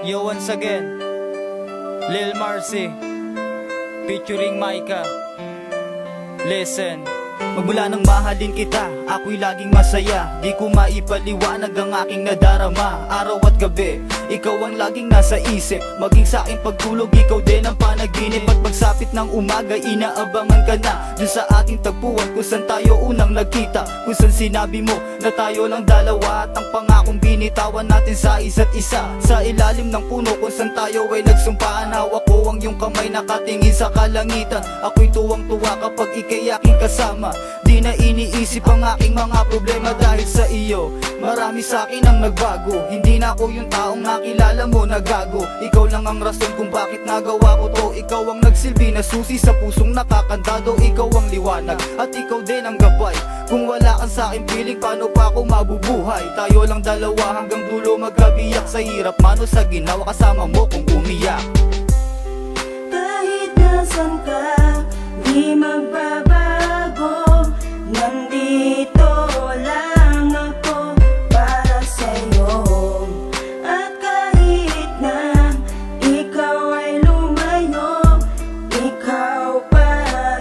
Yo, once again, Lil Marcy featuring Micah. Listen. Magmula nang mahalin kita, ako'y laging masaya. Di ko maipaliwanag ang aking nadarama. Araw at gabi, ikaw ang laging nasa isip. Maging sa aking pagtulog, ikaw din ang panaginip. At pagsapit ng umaga, inaabangan ka na dun sa ating tagpuan, kung saan tayo unang nagkita. Kung saan sinabi mo na tayo lang dalawa, at ang pangakong binitawan natin sa isa't isa. Sa ilalim ng puno kung saan tayo ay nagsumpaan. Hawak ko ang iyong kamay, nakatingin sa kalangitan. Ako'y tuwang-tuwa kapag ika'y aking kasama. Di na iniisip ang aking mga problema dahil sa iyo. Marami sa akin ang nagbago. Hindi na ako yung taong nakilala mo na gago. Ikaw lang ang rason kung bakit nagawa ko to. Ikaw ang nagsilbi na susi sa pusong nakakandado. Ikaw ang liwanag at ikaw din ang gabay. Kung wala kang sa akin piling, paano pa ako mabubuhay? Tayo lang dalawa hanggang dulo magkabiyak. Sa hirap mano sa ginawa, kasama mo kung umiyak. Kahit nasan ka, di magbabago. Nandito lang ako para sa'yo. At kahit na ikaw ay lumayo, ikaw pa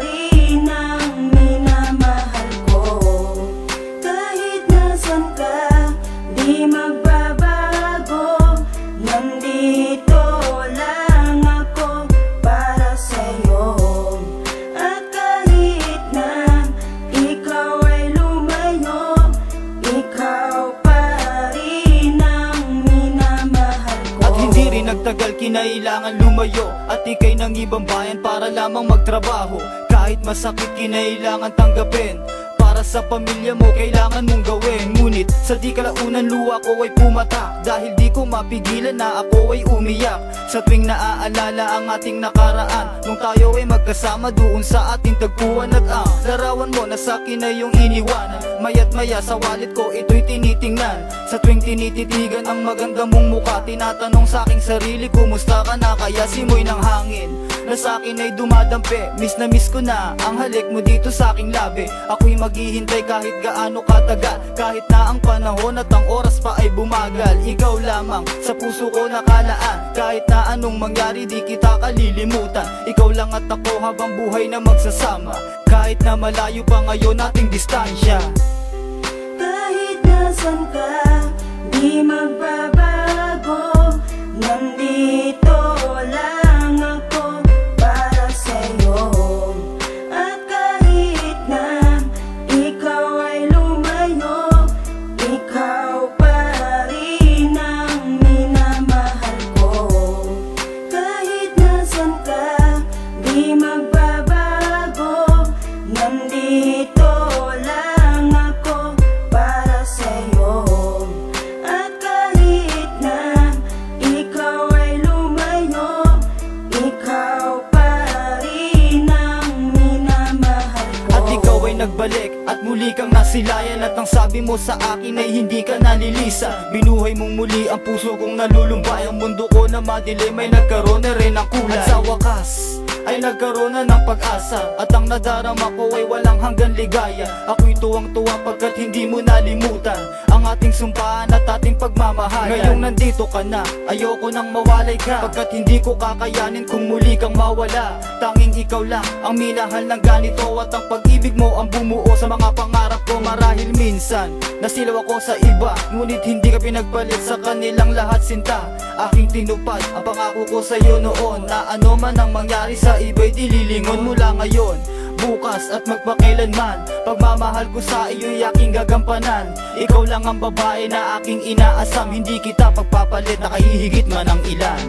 rin ang minamahal ko. Kahit nasan ka, di magbabago. Nandito lang ako para sa'yo. At kahit na ikaw ay lumayo, ikaw pa rin ang minamahal ko. At hindi rin nagtagal, kinailangan lumayo at ika'y nang ibang bayan para lamang magtrabaho. Kahit masakit, kinailangan tanggapin. Para sa pamilya mo, kailangan mong gawin. Ngunit sa di kalaunan, luha ko ay pumatak. Dahil di ko mapigilan na ako ay umiyak. Sa tuwing naaalala ang ating nakaraan, nung tayo ay magkasama doon sa ating tagpuan. At ang larawan mo na sa'kin ay yung iniwanan. Maya't maya sa wallet ko ito'y tinitingnan. Sa tuwing tinititigan ang maganda mong mukha, tinatanong sa aking sarili, kumusta ka na? Kaya simoy ng hangin na sa'kin ay dumadampi. Miss na miss ko na ang halik mo dito sa aking labi. Ako'y maghihintay kahit gaano katagal, kahit na ang panahon at ang oras pa ay bumagal. Ikaw lamang sa puso ko nakalaan. Kahit na anong mangyari, di kita kalilimutan. Ikaw lang at ako habang buhay na magsasama. Kahit na malayo pa ngayon ating distansya. Kahit nasan ka, di magbabago. Nandito lang ako para sa'yo. At kahit na ikaw ay lumayo, ikaw pa rin ang minamahal ko. Kahit nasan ka, di magbabago. Nandito lang ako para sa'yo. At kahit na ikaw ay lumayo, ikaw pa rin ang minamahal ko. At ikaw ay nagbalik at muli kang nasilayan. At ang sabi mo sa akin ay hindi ka nalilisa. Binuhay mong muli ang puso kong nalulumbay. Ang mundo ko na madilim ay nagkaroon na rin ng kulay. At sa wakas ay nagkaroon na ng pag-asa. At ang nadarama ko ay walang hanggang ligaya. Ako'y tuwang-tuwa pagkat hindi mo nalimutan ang ating sumpaan at ating pagmamahalan. Ngayong nandito ka na, ayoko nang mawalay ka, pagkat hindi ko kakayanin kung muli kang mawala. Tanging ikaw lang ang minahal ng ganito, at ang pag-ibig mo ang bumuo sa mga pangarap ko. Marahil minsan nasilaw ako sa iba, ngunit hindi ka pinagpalit sa kanilang lahat sinta. Aking tinupad ang pangako ko sa'yo noon, na ano man ang mangyari sa iba'y dililingon. Mula ngayon, bukas at magpakailanman, pagmamahal ko sa iyo'y aking gagampanan. Ikaw lang ang babae na aking inaasam. Hindi kita pagpapalit na kahihigit man ang ilan.